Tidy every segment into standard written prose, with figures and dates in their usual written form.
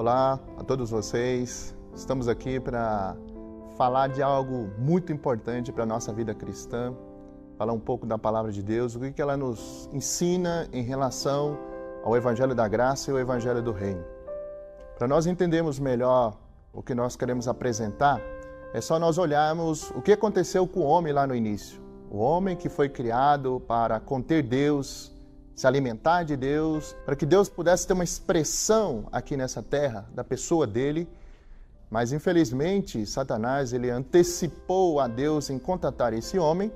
Olá a todos vocês, estamos aqui para falar de algo muito importante para a nossa vida cristã, falar um pouco da Palavra de Deus, o que ela nos ensina em relação ao Evangelho da Graça e ao Evangelho do Reino. Para nós entendermos melhor o que nós queremos apresentar, é só nós olharmos o que aconteceu com o homem lá no início. O homem que foi criado para conter Deus, se alimentar de Deus, para que Deus pudesse ter uma expressão aqui nessa terra da pessoa dele. Mas infelizmente Satanás ele antecipou a Deus em contatar esse homem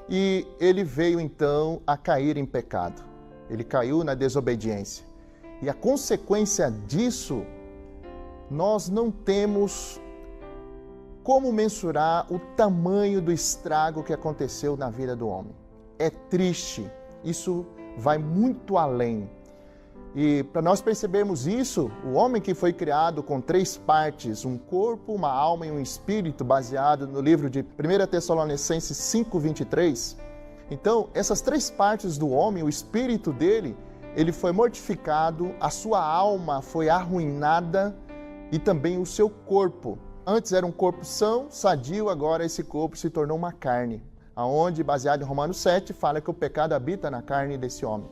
e ele veio então a cair em pecado. Ele caiu na desobediência. E a consequência disso, nós não temos como mensurar o tamanho do estrago que aconteceu na vida do homem. É triste, isso vai muito além. E para nós percebermos isso, o homem que foi criado com três partes, um corpo, uma alma e um espírito, baseado no livro de 1 Tessalonicenses 5:23. Então, essas três partes do homem, o espírito dele, ele foi mortificado, a sua alma foi arruinada e também o seu corpo. Antes era um corpo são, sadio, agora esse corpo se tornou uma carne, aonde, baseado em Romanos 7, fala que o pecado habita na carne desse homem.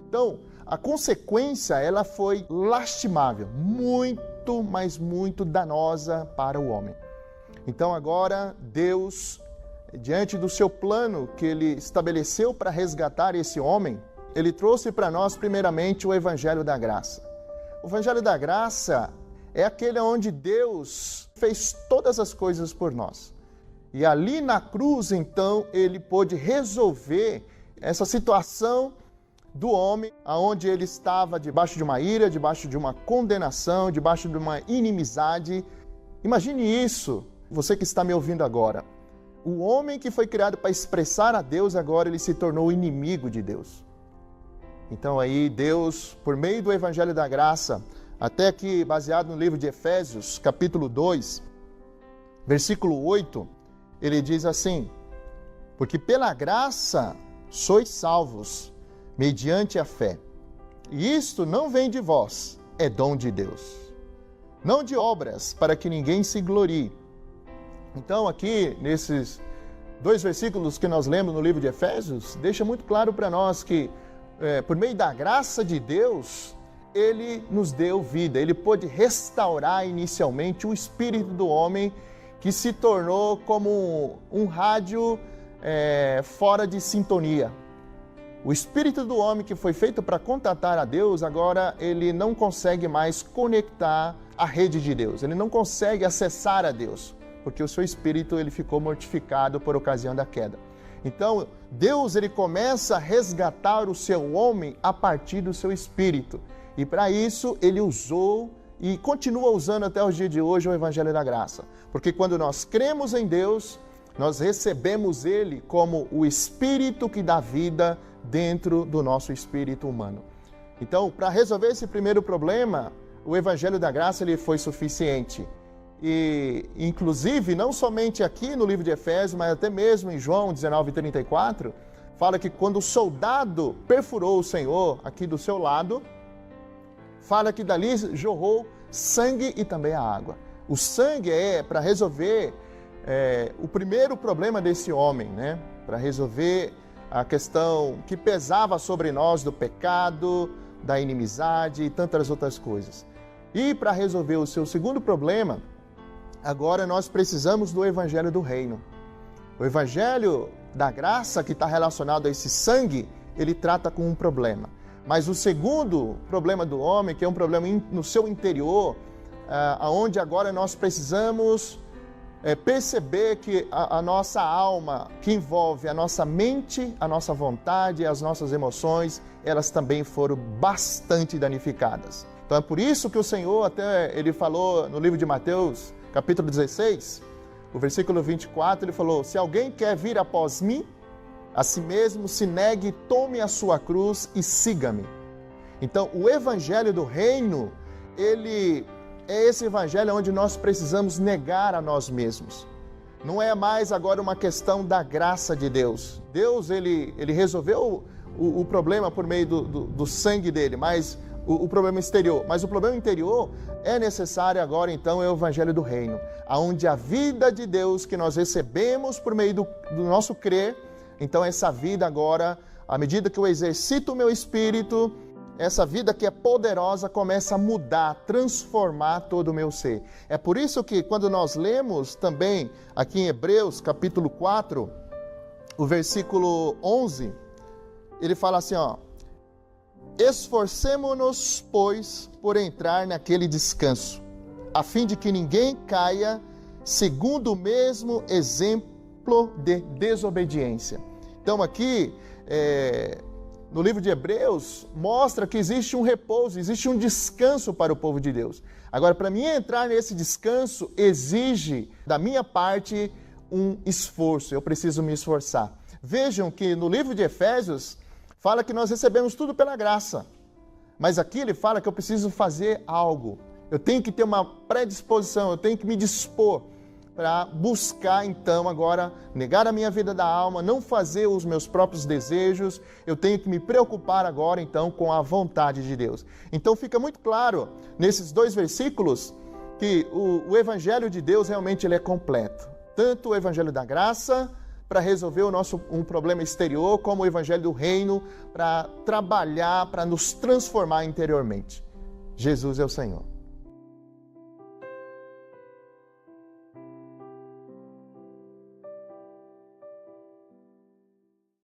Então, a consequência, ela foi lastimável, muito, mas muito danosa para o homem. Então, agora, Deus, diante do seu plano que ele estabeleceu para resgatar esse homem, ele trouxe para nós, primeiramente, o Evangelho da Graça. O Evangelho da Graça é aquele onde Deus fez todas as coisas por nós. E ali na cruz, então, ele pôde resolver essa situação do homem, onde ele estava debaixo de uma ira, debaixo de uma condenação, debaixo de uma inimizade. Imagine isso, você que está me ouvindo agora. O homem que foi criado para expressar a Deus, agora ele se tornou inimigo de Deus. Então aí Deus, por meio do Evangelho da Graça, até aqui baseado no livro de Efésios, capítulo 2, versículo 8, ele diz assim: porque pela graça sois salvos, mediante a fé. E isto não vem de vós, é dom de Deus. Não de obras, para que ninguém se glorie. Então aqui, nesses dois versículos que nós lemos no livro de Efésios, deixa muito claro para nós que, por meio da graça de Deus, Ele nos deu vida. Ele pôde restaurar inicialmente o espírito do homem, que se tornou como um rádio fora de sintonia. O espírito do homem que foi feito para contatar a Deus, agora ele não consegue mais conectar a rede de Deus. Ele não consegue acessar a Deus, porque o seu espírito ele ficou mortificado por ocasião da queda. Então, Deus ele começa a resgatar o seu homem a partir do seu espírito. E para isso, ele usou e continua usando até os dias de hoje o Evangelho da Graça. Porque quando nós cremos em Deus, nós recebemos Ele como o Espírito que dá vida dentro do nosso espírito humano. Então, para resolver esse primeiro problema, o Evangelho da Graça ele foi suficiente. E, inclusive, não somente aqui no livro de Efésios, mas até mesmo em João 19:34, fala que quando o soldado perfurou o Senhor aqui do seu lado, fala que dali jorrou sangue e também a água. O sangue é para resolver o primeiro problema desse homem, né? Para resolver a questão que pesava sobre nós do pecado, da inimizade e tantas outras coisas. E para resolver o seu segundo problema, agora nós precisamos do Evangelho do Reino. O Evangelho da Graça, que está relacionado a esse sangue, ele trata com um problema. Mas o segundo problema do homem, que é um problema no seu interior, onde agora nós precisamos perceber que a nossa alma, que envolve a nossa mente, a nossa vontade, as nossas emoções, elas também foram bastante danificadas. Então é por isso que o Senhor até ele falou no livro de Mateus, capítulo 16, o versículo 24, ele falou: se alguém quer vir após mim, a si mesmo se negue, tome a sua cruz e siga-me. Então, o Evangelho do Reino, ele é esse Evangelho onde nós precisamos negar a nós mesmos. Não é mais agora uma questão da graça de Deus. Deus, ele resolveu o problema por meio do sangue dele, mas o problema exterior, mas o problema interior é necessário agora, então, é o Evangelho do Reino, onde a vida de Deus que nós recebemos por meio do nosso crer, então essa vida agora, à medida que eu exercito o meu espírito, essa vida que é poderosa começa a mudar, transformar todo o meu ser. É por isso que quando nós lemos também aqui em Hebreus, capítulo 4, o versículo 11, ele fala assim, ó: esforcemo-nos, pois, por entrar naquele descanso, a fim de que ninguém caia segundo o mesmo exemplo de desobediência. Então aqui, no livro de Hebreus, mostra que existe um repouso, existe um descanso para o povo de Deus. Agora, para mim entrar nesse descanso, exige da minha parte um esforço, eu preciso me esforçar. Vejam que no livro de Efésios, fala que nós recebemos tudo pela graça, mas aqui ele fala que eu preciso fazer algo, eu tenho que ter uma predisposição, eu tenho que me dispor para buscar, então, agora, negar a minha vida da alma, não fazer os meus próprios desejos, eu tenho que me preocupar agora, então, com a vontade de Deus. Então, fica muito claro, nesses 2 versículos, que o Evangelho de Deus realmente ele é completo. Tanto o Evangelho da graça, para resolver um problema exterior, como o Evangelho do Reino, para trabalhar, para nos transformar interiormente. Jesus é o Senhor.